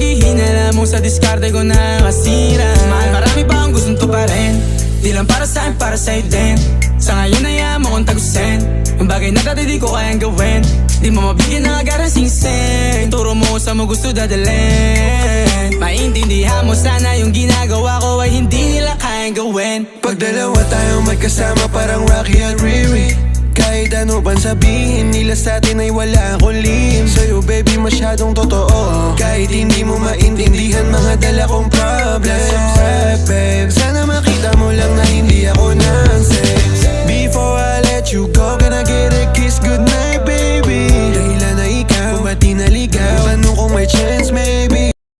sabihin, alam mo sa diskarte ko nakasira. Mahal, marami pa akong gustong tuparin, di lang para sa'kin, para sa'yo din. Sa ngayon ayaw mo kong tagusin, ang bagay na dati di ko kayang gawin. Di mo mabigyan ng agarang singsing, turo mo sa mo gusto dadalhin. Maintindihan mo sana yung ginagawa ko ay hindi nila kayang gawin. Pag dalawa tayong magkasama parang Rocky at Riri, kahit ano bang sabihin nila sa'tin ay wala akong lihim. Sa'yo baby masyadong totoo, kahit hindi mo maintindihan mga dala kong